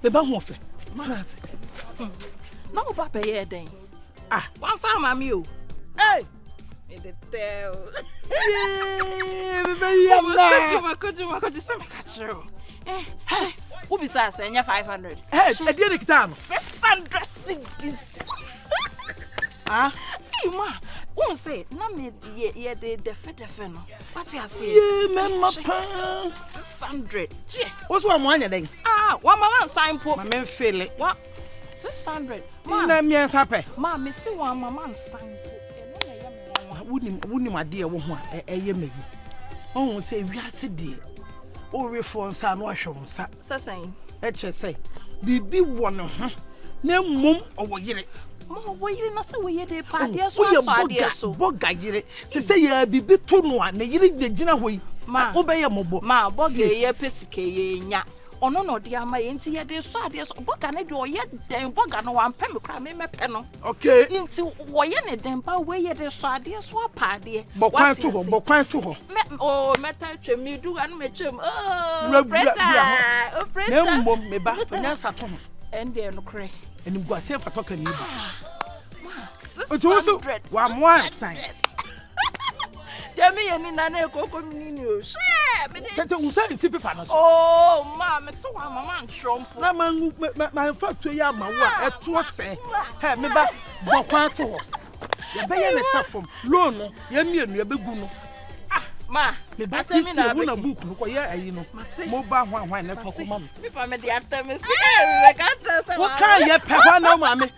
Beba ho fe. No papa ye den. Ah, one farm mami o. Hey. Me the tell. Beba yamna. Could you say me catch you? Eh. Who be say 500? Hey, e dey the kitam. 600 cedis. Ah, hey ma, who say na me ye the fe no. What you say? Yeah, memma pa. 600. Che. What's one anya den? Ah, one mama sign po. Ma men feel it. What? 600. Na me ensape. Ma me say one mama sign po. Wuni ma de wo ho a eye magi. Ohun say wiase de. O refo nsa no ahwe nsa. Sesan. E che say bibi wo no ho. Na mum owo yire. Mo wo yire na say wo ye de pa de so aso de so. Boga yire. Se say ya bibi to no a na yire de gina hoyi. Ma wo be ye mobo. Ma boga ye pesike ye nya. Ono no de ama ye nti ye de so ade so boga ne de o ye den boga no wan pem kra me mepe no. Okay. Nti wo ye ne den pa we ye de so ade so apa de. Bokwan to ho. Oh meta twemi du anu me twem. Oh preta. Oh preta. Na mbom me ba fanya sato ho. Ende no kre. Enim guase fa toka ni bi. Ma 600. Wa mo ansan. Demi ye ni na na ekoko mi ni o. Tete unsa isi paper no so. Oh, ma, me so wa mama ntrompo. Na mangu my factory ya ma wa eto se. He me ba bokwan to ho. Ye be ye ne safom. Loan no ye mienu ye begu no. Ah, ma, me ba ti se hu na book no ko ye ayi no. Mo ba hwan na fa ko ma me. Me pa me de atem se. Me ka tse wo kan ye pe hwa na ma me.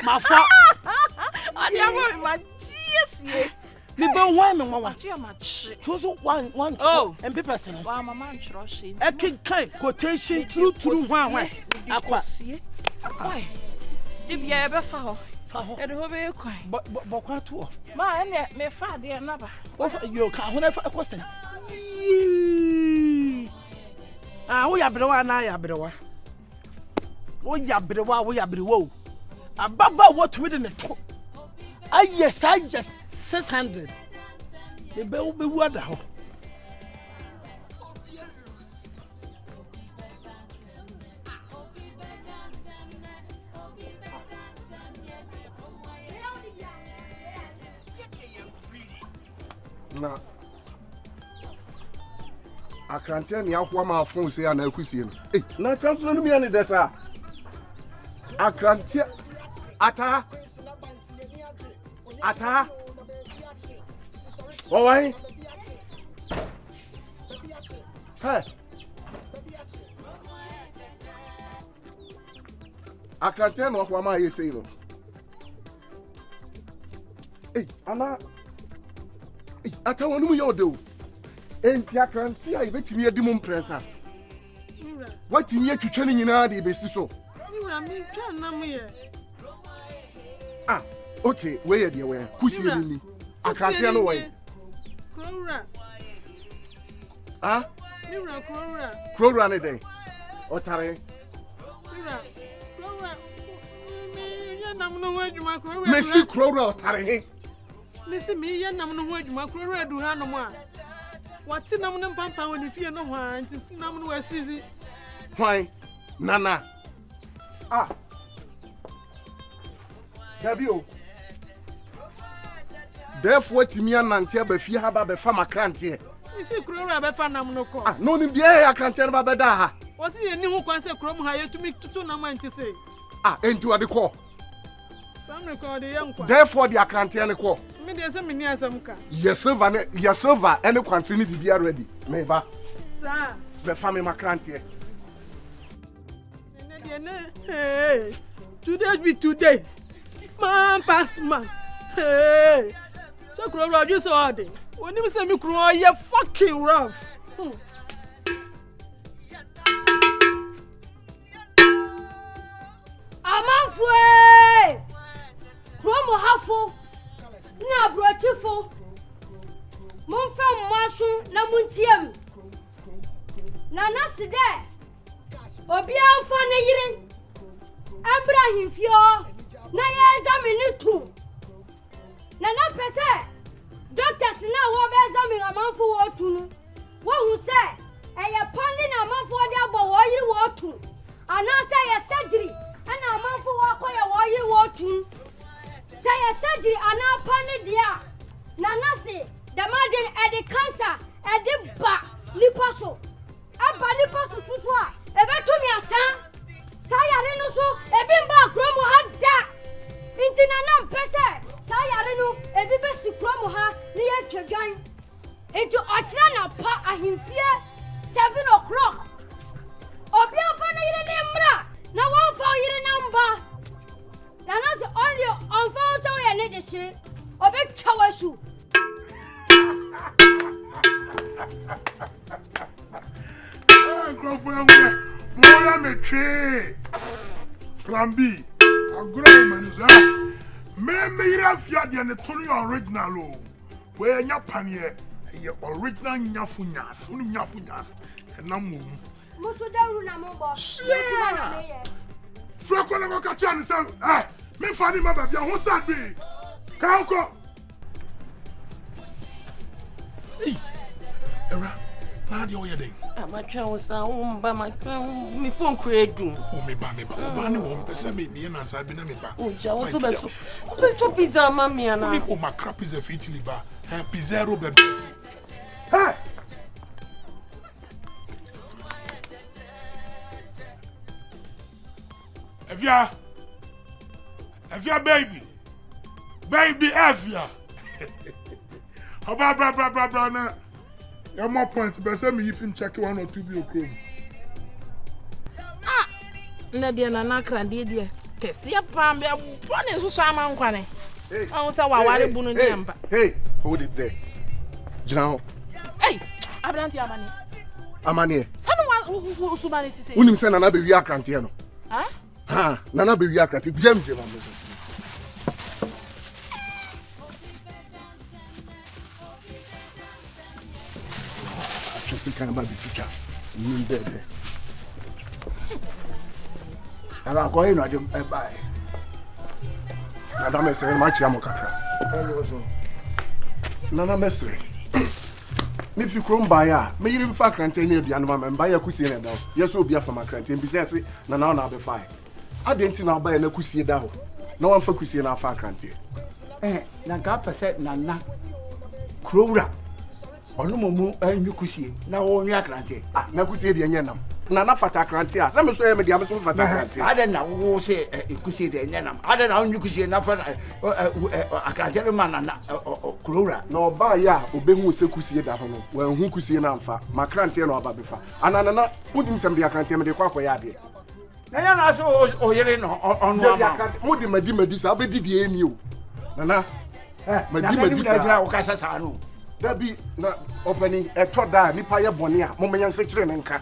Ma fa. Ade amo ma Jesus. Me ban why me nwa. Ati ma chi. Tozo one oh and papers no. Wa mama nchro she. E kin kan quotation true hwan. Akwa. Why? If you ever fa ho. E de ho be kwan. Bokwa to. Ma ene me fa de na ba. Wo fa yo ka ho na fa ekosen. Ah, wo ya brewa na ya brewa. Wo ya brewa. Ababa what we dey to. Yes, I just 600. The bell be water. Na akrantia ni ahwa ma phone say na akusie no. Eh, na transfer no mi ani desa. Akrantia ata Why? Hey. I can't tell what am I saying. Hey, Anna. I tell you what do. Enti akrantia ibetimi adimum prensa. What in here to training in adi be so. Ah, okay, where dey where? Kusi ni. Akrantia no way. Kurowura. Ah? Kurowura, Kurowura. Kurowura ne dey. Otare. Kurowura. Me nam no ho adwuma Kurowura. Messi Kurowura otare he. Messi me ye nam no ho adwuma Kurowura du ha no mo a. Wati nam no pampa woni fie no ho a nti nam no wasizi. Why? Nana. Ah. Dabio. Therefore timi anante abafie ha ba be fa makrante. Isi Kurowura be fa nam no ko. Ah, no ni bia ya krante no ba be da ha. Wasi ye ni ho kwan se kurom ha yetumi tutu nam anti se. Ah, enti wade ko. Sam record ye nkwa. Therefore the akrante ne ko. Me de se me ni asam ka. Your silver any country ni bia ready. Me ba. Sa. Be fa me makrante. Hey. Today be today. Man pass man. Hey. So Kurowura you so hard. When you say me Kurowura you fucking rough. Amanfue. Kromo hafo. Na brochifo. Mon fa mmaso na muntiem. Na side. Obi afọ ne yire. Abraham fio. Na ye examine tu. Na pese. Doctors na wo be examine amanfo wo tu no. Wo hu se eye pande na amanfo de abo wo yire wo tu. Ana se allergy and now panic dia. Nanasi, the man at the cancer at the back, Lipaso. Abba Lipaso Susua, a betumia san. Sayareno so, a bimba cromo had that. Intinanam pese, Sayareno, a bibesi cromo ha, near Chagan. Into Atlanta pa a him fear 7 o'clock. Obia Fanny Nembra, now one for your number. Nanasi only on phone so I need the shit. A big tower shoe. More me tree. Plan B. A grown man, me rafia the Tony original. Where your panier, your original nyafunyas, nyafunyas, and no moon. Frakona Kachan, son. Ah, me funny mother, what's that be? Kanko. Hey, Era, now the other day. My child sound by my friend, me phone create doom. Oh, me ba, Bani won't person me and I said, me ba. Oh, Joe, so better pizza, mammy, and I. Oh, my crap is a fitly bar. Pizzero, baby. Hey! Evia, baby, Evia. How about bra? You have more points, but send me if you check 1 or 2 be okay. Ah, Nadia Nana Crandidia. Kessia Pam, one is Usama Kwane. I was a wawari bununiamba. Hey, hold it there. Now. Hey, Abranti Amani. Someone who's humanity say. Unim send another we are Cantiano. Huh? Ha, Nana be we are Canti. Jam. Kind of baby teacher. You dead. And I'm going to buy. Madame is very much Yamokaka. Nana Mestre. If you come by her, may you in fact continue the animal and buy a cuisine down. Yes, will be a from my country and besides, Nana now be fine. I didn't know buy a cuisine down. No one for cuisine our far country. Nagapa said Nana Kurowura. Ono momu nyukusie na wo nwa krante na kusie de enyenam na na fata krante a sem so e me de am so fata krante ada na wo se ekusie de enyenam ada na nyukusie na fa akrante no man na Kurowura na oba ya obehu se kusie da ho no wa hu kusie na amfa ma krante no oba befa anana na udim sem de krante me de kwa ya de na ya na so oyere no ono ama mudi madi sa obedi die emi o nana madi sa na wo kasa sa no Dabi na opening a toda nipa ye bone a momenya nsekire ne nka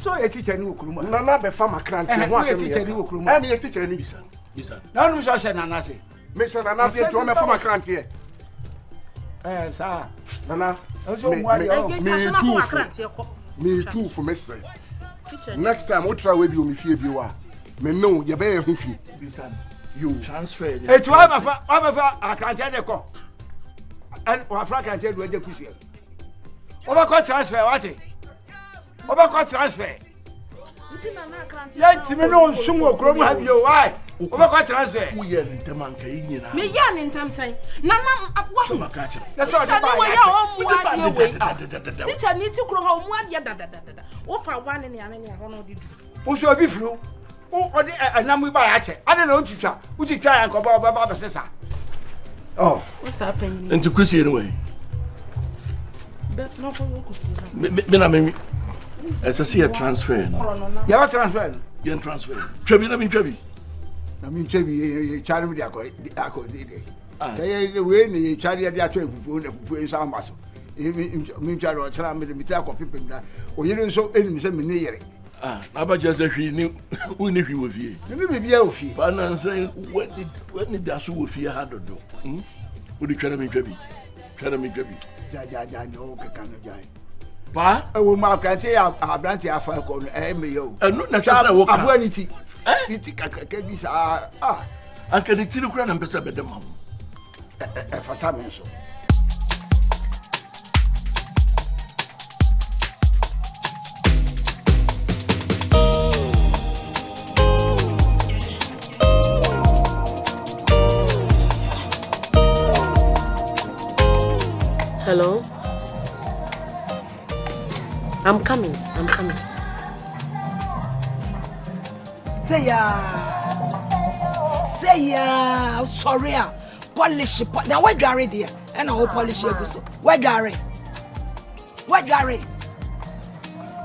so e teacher ni okuruma na be fa makrante ho asem ye teacher ni okuruma e me teacher ni bisa na no so Nana se me so Nana se to me fa makrante sa Nana so me too for mesre next time we try we bi o me fie bi wa me no ye be hu fi bisa you transfer e to wa fa akrante de ko and Wafra can tell you where the pussy. Over transfer, what? Over transfer. Let me know soon will grow have you. Why? Over transfer. We are in the monkey. Me yan in time saying, Nana, what? That's all I know. Teacher need to grow home 1 year. Offer 1 in the other. Who shall be through? Oh, and now we buy a I don't know, teacher. Would you try and go about the sister? Oh, what's happening? And to Chrissy anyway. That's not for you. Me, as I see a transfer. You have a transfer. You transfer. Trebi. I mean, Trebi, Charlie, the accord. When you Charlie, they are trying to put some muscle. Mean Charlie, tell me the metal of people that, or you don't show any seminary. About just a few we knew with you. Maybe a fee. But I'm saying, what did Dasu with you had to do? Would you try to make Trebi? Jaja, no, can die. Pa? I will mark and say, I'll branch your fire corner, and not necessarily walk up anything. You think I can be, I can eat the crown and pass up at the mom. For time so. I'm coming. Say ya, sorry. Polish. Now where you are there? And I will polish you. Where you are?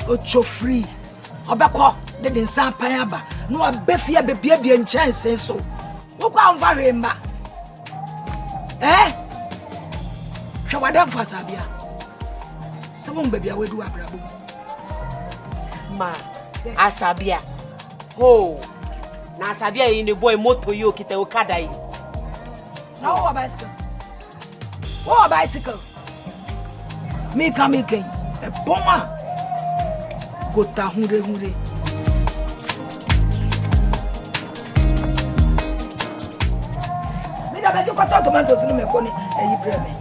Ocho free. Obeko de nsan payaba. No abefia bebia nchance so. Wo kwa mfa hwemba. Hwawada mfa sabia. Sewo mbebia wedu abrabo. Ma, asabia. Ho. Na asabia yi ne boy moto yi okita okada yi. Na wo bicycle. Wo bicycle. Me come again. E poma. Gota hure. Me da beju kwata tomatoes no me ko ni eyi breme.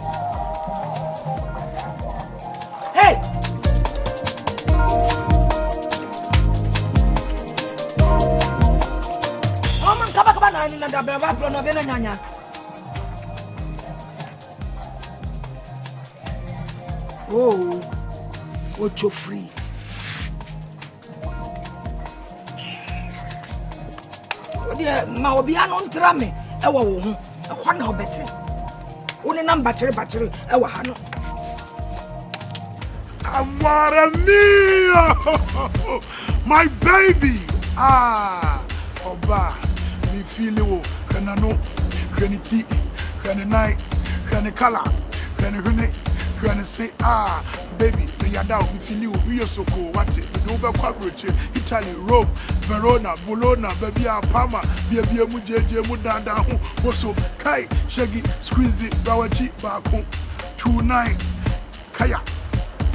Hey. Mama kaba na ni na da brava pro no be na nyanya. Oh. Ocho free. Ma obi anu ntra me ewo wo ho ekwa na obete woni na mbachire ewo ha no Amara mia my baby oba me feel wo kana no kana ti kana nai kana kala kana hune kana say baby me yada me feel wo we so ko what me do be kwa broche Italy Rome Verona, Bologna, baby, Parma, baby, Mujeje, Mudanda, Boso, Kai, Shaggy, Squeezy, Bawachi, Baku, 29, Kaya,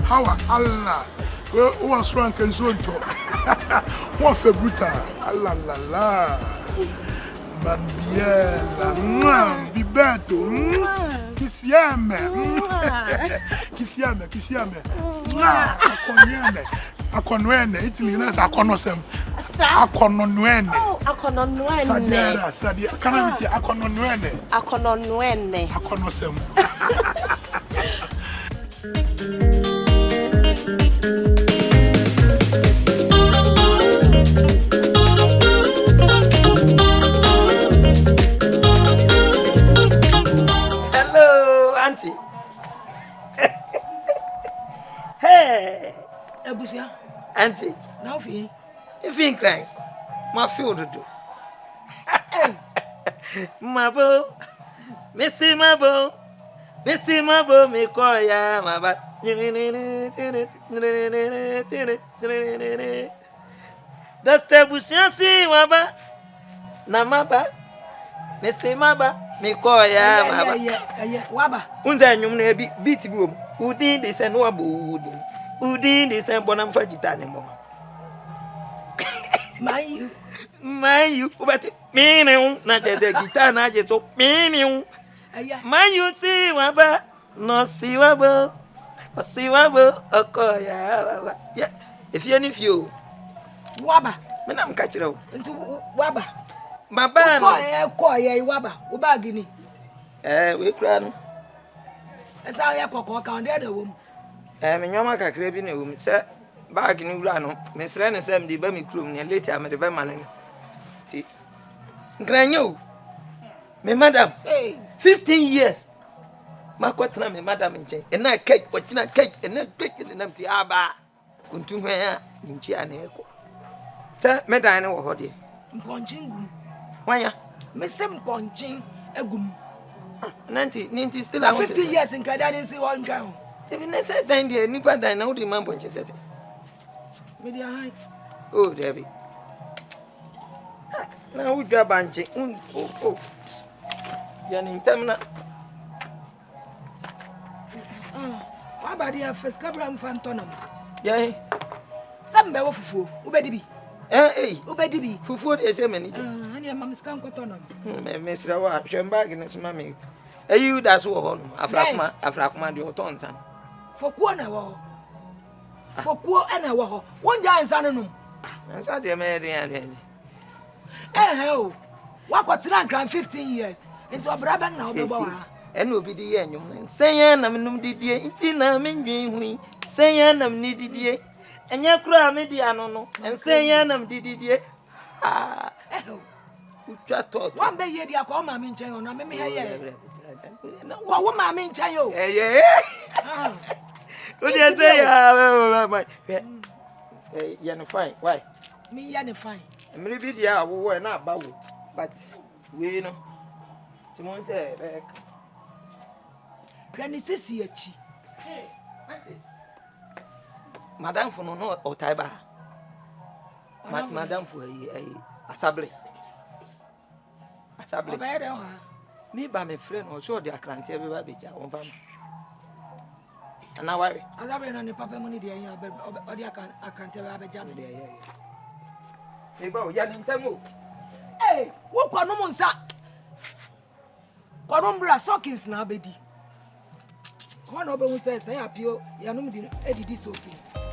Hawa, Allah, who was rank and so on top. What for brutal, Allah, la, Manbiela, Bibeto, Kisiame, Akonwene, Italy, Akonosem. Akononwene. Oh, akononwene. Sadia. Kanamiti akononwene. Akononwene. Akonosem. Hello, auntie. Hey, Abusua. Auntie. Now fi. You feel crying? My feel to do. Mabo, Missy Mabo, me call ya, my bat. Dr. Bushansi, Waba, Namaba, Missy Maba, me call ya, my bat. Waba. Unza nyumne beat boom. Udin de sen wabu udin. Udin de sen bonam fajitane mama. Mayu, but meaning not the guitar, not just so meaning. Mayu see waba, no see wabo, or see wabo, or call ya. If you any few waba, when I'm catching up into waba. Baba, call ya waba, ubagini. We cran. As I have cock on the other room. Yamaka craving a room, sir. Bag in Urano, Miss Ren and Sam, the Bemmy crew, and later I'm at the Beman. Granyo, me madam, 15 years. Maquatra, me madam, and I cake, what not cake, and not cake in an empty abba. Untumea, in Chianeco. Sir, Medina or Hoddy. Ponching. Why, Miss Sam Ponching, a gum. Ninety still 50 years in Cadani, see one drown. Even I said, then the Nipa Dino, the man punches. Media high. Oh, Debbie. Now we grab banching. Oh. Yan in Tamna. Why about the first cabram phantom? Yea. Some bear fufu, Ubedibi. Ubedibi. Fufu is a manager. And your mamma's can't got on them. Miss Rawa, Shambag and his mammy. You that's what Afrakma, your tons. For Quana. For Quo and a war. One giant son. And so they made the end. Hell, what got 15 years? And so Brabant now, and will be the end. Saying I'm no did ye, Itina, Mingy, saying I'm needed ye. Enya kura me dia no ense nya nam dididie ah utwa tot wan be ye dia ko ma me nchen ona me ha ye ko wo ma me nchen yo o dia say ya my ya no fine why me ya no fine me bi dia wo na ba wo but we no timon say back Granny sisi achi madam for no otaiba madam for asable me ba me friend o show the akrante be ba beja on fam ana worry asable na ne papa mo ni de yan o de akrante be beja me de me ba o ya ni ntamo wo kwano mo nsa kwano mbra sockings na abedi one obe hu say apio ya no di edidi sockings